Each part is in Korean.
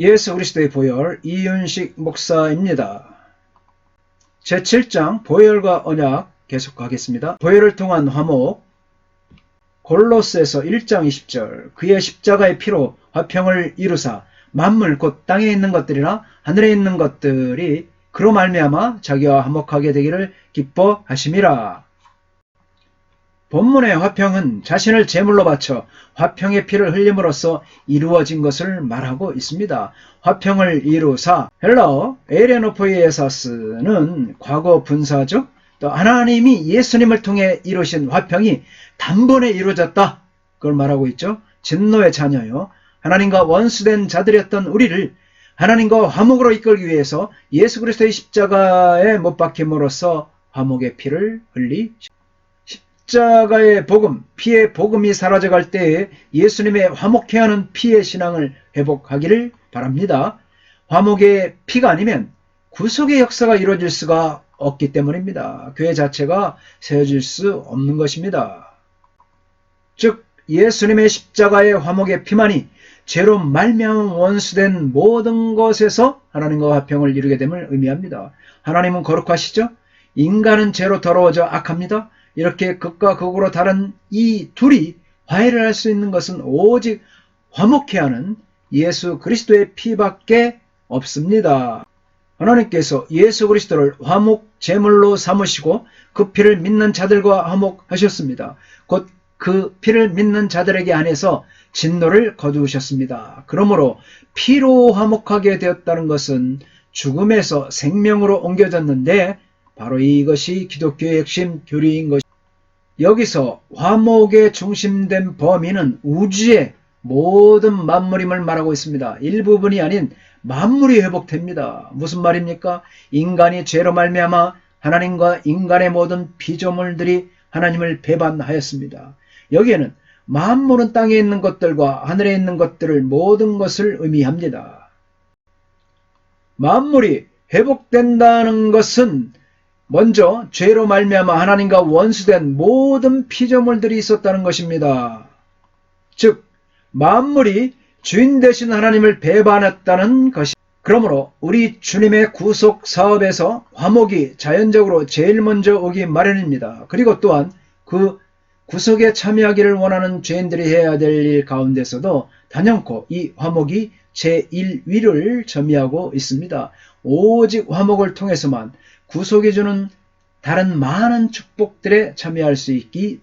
예수 그리스도의 보혈 이윤식 목사입니다. 제7장 보혈과 언약 계속하겠습니다. 보혈을 통한 화목. 골로새서 1장 20절 그의 십자가의 피로 화평을 이루사 만물 곧 땅에 있는 것들이나 하늘에 있는 것들이 그로 말미암아 자기와 화목하게 되기를 기뻐하심이라. 본문의 화평은 자신을 제물로 바쳐 화평의 피를 흘림으로써 이루어진 것을 말하고 있습니다. 화평을 이루사, 헬라어 에레노포이에사스는 과거 분사죠. 또 하나님이 예수님을 통해 이루신 화평이 단번에 이루어졌다. 그걸 말하고 있죠. 진노의 자녀요. 하나님과 원수된 자들이었던 우리를 하나님과 화목으로 이끌기 위해서 예수 그리스도의 십자가에 못 박힘으로써 화목의 피를 흘리십니다. 십자가의 복음, 피의 복음이 사라져갈 때에 예수님의 화목해 하는 피의 신앙을 회복하기를 바랍니다. 화목의 피가 아니면 구속의 역사가 이루어질 수가 없기 때문입니다. 교회 자체가 세워질 수 없는 것입니다. 즉 예수님의 십자가의 화목의 피만이 죄로 말미암아 원수된 모든 것에서 하나님과 화평을 이루게 됨을 의미합니다. 하나님은 거룩하시죠? 인간은 죄로 더러워져 악합니다. 이렇게 극과 극으로 다른 이 둘이 화해를 할 수 있는 것은 오직 화목해 하는 예수 그리스도의 피밖에 없습니다. 하나님께서 예수 그리스도를 화목 제물로 삼으시고 그 피를 믿는 자들과 화목하셨습니다. 곧 그 피를 믿는 자들에게 안에서 진노를 거두셨습니다. 그러므로 피로 화목하게 되었다는 것은 죽음에서 생명으로 옮겨졌는데 바로 이것이 기독교의 핵심 교리인 것입니다. 여기서 화목의 중심된 범위는 우주의 모든 만물임을 말하고 있습니다. 일부분이 아닌 만물이 회복됩니다. 무슨 말입니까? 인간이 죄로 말미암아 하나님과 인간의 모든 피조물들이 하나님을 배반하였습니다. 여기에는 만물은 땅에 있는 것들과 하늘에 있는 것들을 모든 것을 의미합니다. 만물이 회복된다는 것은 먼저 죄로 말미암아 하나님과 원수된 모든 피조물들이 있었다는 것입니다. 즉 만물이 주인 되신 하나님을 배반했다는 것입니다. 그러므로 우리 주님의 구속 사업에서 화목이 자연적으로 제일 먼저 오기 마련입니다. 그리고 또한 그 구속에 참여하기를 원하는 죄인들이 해야 될 일 가운데서도 단연코 이 화목이 제1위를 점유하고 있습니다. 오직 화목을 통해서만 구속이 주는 다른 많은 축복들에 참여할 수 있기,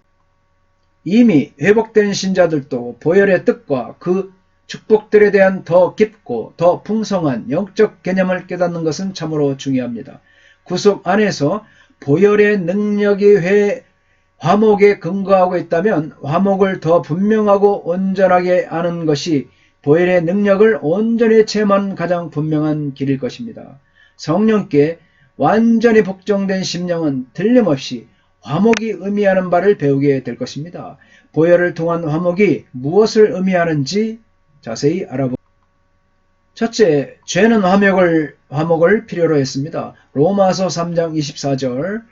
이미 회복된 신자들도 보혈의 뜻과 그 축복들에 대한 더 깊고 더 풍성한 영적 개념을 깨닫는 것은 참으로 중요합니다. 구속 안에서 보혈의 능력이 화목에 근거하고 있다면 화목을 더 분명하고 온전하게 아는 것이 보혈의 능력을 온전히 체험한 가장 분명한 길일 것입니다. 성령께 완전히 복종된 심령은 틀림없이 화목이 의미하는 바를 배우게 될 것입니다. 보혈을 통한 화목이 무엇을 의미하는지 자세히 알아보겠습니다. 첫째, 죄는 화목을 필요로 했습니다. 로마서 3장 24절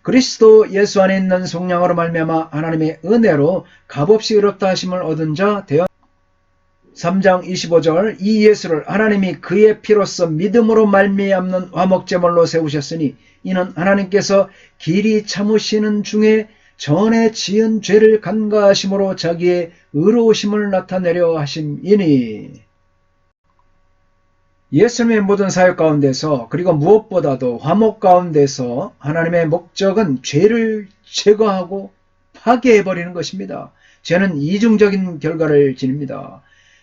그리스도 예수 안에 있는 속량으로 말미암아 하나님의 은혜로 값없이 의롭다 하심을 얻은 자 되어 3장 25절 이 예수를 하나님이 그의 피로써 믿음으로 말미암는 화목제물로 세우셨으니 이는 하나님께서 길이 참으시는 중에 전에 지은 죄를 간과하심으로 자기의 의로우심을 나타내려 하심이니. 예수님의 모든 사역 가운데서 그리고 무엇보다도 화목 가운데서 하나님의 목적은 죄를 제거하고 파괴해버리는 것입니다. 죄는 이중적인 결과를 지닙니다.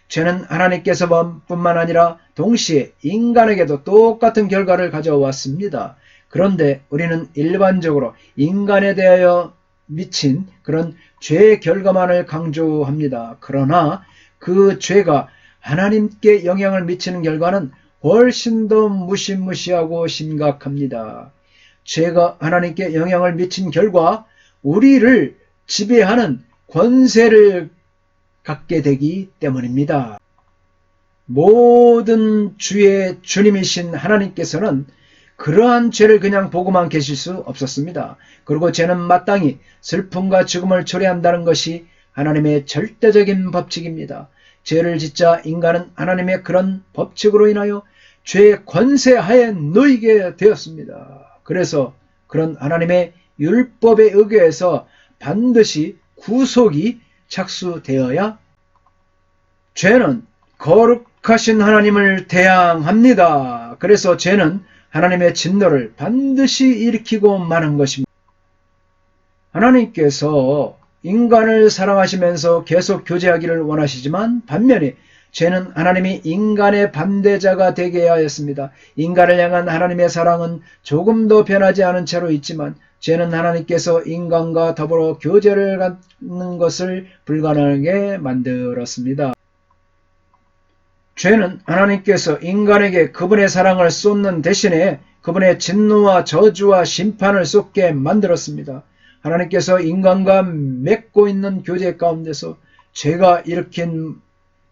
죄는 하나님께서 뿐만 아니라 동시에 인간에게도 똑같은 결과를 가져왔습니다. 그런데 우리는 일반적으로 인간에 대하여 미친 그런 죄의 결과만을 강조합니다. 그러나 그 죄가 하나님께 영향을 미치는 결과는 훨씬 더 무시무시하고 심각합니다. 죄가 하나님께 영향을 미친 결과 우리를 지배하는 권세를 갖게 되기 때문입니다. 모든 주의 주님이신 하나님께서는 그러한 죄를 그냥 보고만 계실 수 없었습니다. 그리고 죄는 마땅히 슬픔과 죽음을 초래한다는 것이 하나님의 절대적인 법칙입니다. 죄를 짓자 인간은 하나님의 그런 법칙으로 인하여 죄의 권세하에 놓이게 되었습니다. 그래서 그런 하나님의 율법에 의거해서 반드시 구속이 착수되어야 죄는 거룩하신 하나님을 대항합니다. 그래서 죄는 하나님의 진노를 반드시 일으키고 마는 것입니다. 하나님께서 인간을 사랑하시면서 계속 교제하기를 원하시지만 반면에 죄는 하나님이 인간의 반대자가 되게 하였습니다. 인간을 향한 하나님의 사랑은 조금도 변하지 않은 채로 있지만 죄는 하나님께서 인간과 더불어 교제를 갖는 것을 불가능하게 만들었습니다. 죄는 하나님께서 인간에게 그분의 사랑을 쏟는 대신에 그분의 진노와 저주와 심판을 쏟게 만들었습니다. 하나님께서 인간과 맺고 있는 교제 가운데서 죄가 일으킨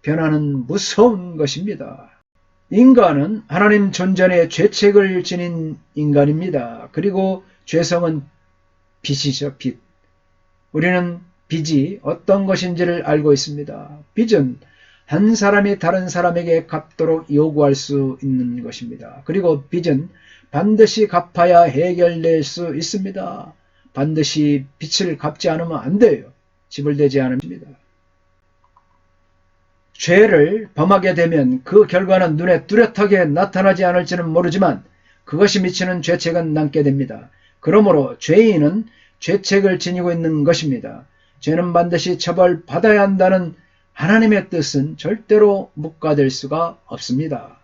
변화는 무서운 것입니다. 인간은 하나님 존전에 죄책을 지닌 인간입니다. 그리고 죄성은 빚이죠, 빚. 우리는 빚이 어떤 것인지를 알고 있습니다. 빚은 한 사람이 다른 사람에게 갚도록 요구할 수 있는 것입니다. 그리고 빚은 반드시 갚아야 해결될 수 있습니다. 반드시 빚을 갚지 않으면 안 돼요. 지불되지 않습니다. 죄를 범하게 되면 그 결과는 눈에 뚜렷하게 나타나지 않을지는 모르지만 그것이 미치는 죄책은 남게 됩니다. 그러므로 죄인은 죄책을 지니고 있는 것입니다. 죄는 반드시 처벌받아야 한다는 하나님의 뜻은 절대로 묵과될 수가 없습니다.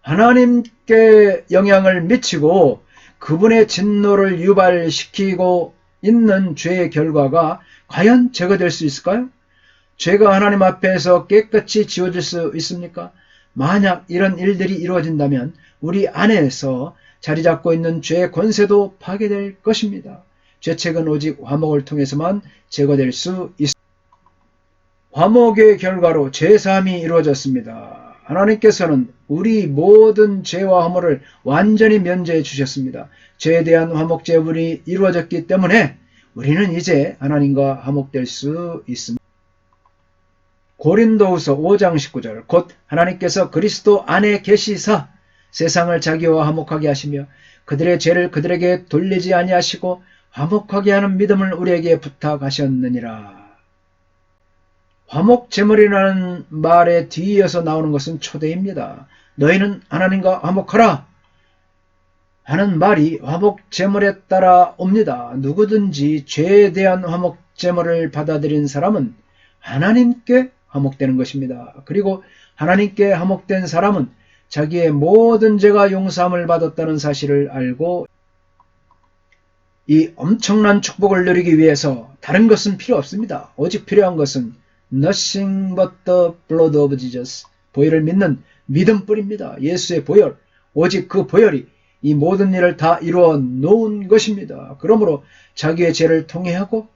하나님께 영향을 미치고 그분의 진노를 유발시키고 있는 죄의 결과가 과연 제거될 수 있을까요? 죄가 하나님 앞에서 깨끗이 지워질 수 있습니까? 만약 이런 일들이 이루어진다면 우리 안에서 자리 잡고 있는 죄의 권세도 파괴될 것입니다. 죄책은 오직 화목을 통해서만 제거될 수 있습니다. 화목의 결과로 죄사함이 이루어졌습니다. 하나님께서는 우리 모든 죄와 허물을 완전히 면제해 주셨습니다. 죄에 대한 화목 제물이 이루어졌기 때문에 우리는 이제 하나님과 화목될 수 있습니다. 고린도후서 5장 19절 곧 하나님께서 그리스도 안에 계시사 세상을 자기와 화목하게 하시며 그들의 죄를 그들에게 돌리지 아니하시고 화목하게 하는 믿음을 우리에게 부탁하셨느니라. 화목 제물이라는 말에 뒤이어서 나오는 것은 초대입니다. 너희는 하나님과 화목하라 하는 말이 화목 제물에 따라 옵니다. 누구든지 죄에 대한 화목 제물을 받아들인 사람은 하나님께 화목되는 것입니다. 그리고 하나님께 화목된 사람은 자기의 모든 죄가 용서함을 받았다는 사실을 알고 이 엄청난 축복을 누리기 위해서 다른 것은 필요 없습니다. 오직 필요한 것은 nothing but the blood of Jesus, 보혈을 믿는 믿음뿐입니다. 예수의 보혈, 오직 그 보혈이 이 모든 일을 다 이루어 놓은 것입니다. 그러므로 자기의 죄를 통회하고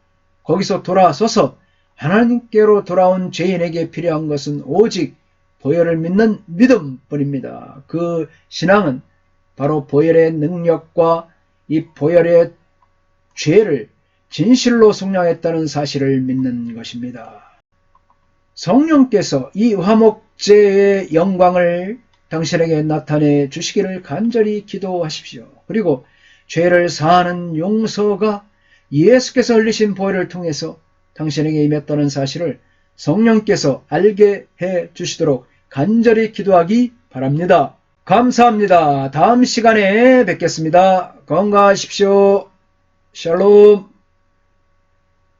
거기서 돌아서서 하나님께로 돌아온 죄인에게 필요한 것은 오직 보혈을 믿는 믿음뿐입니다. 그 신앙은 바로 보혈의 능력과 이 보혈의 죄를 진실로 속량했다는 사실을 믿는 것입니다. 성령께서 이 화목제의 영광을 당신에게 나타내 주시기를 간절히 기도하십시오. 그리고 죄를 사하는 용서가 예수께서 흘리신 보혈을 통해서 당신에게 임했다는 사실을 성령께서 알게 해 주시도록 간절히 기도하기 바랍니다. 감사합니다. 다음 시간에 뵙겠습니다. 건강하십시오. 샬롬.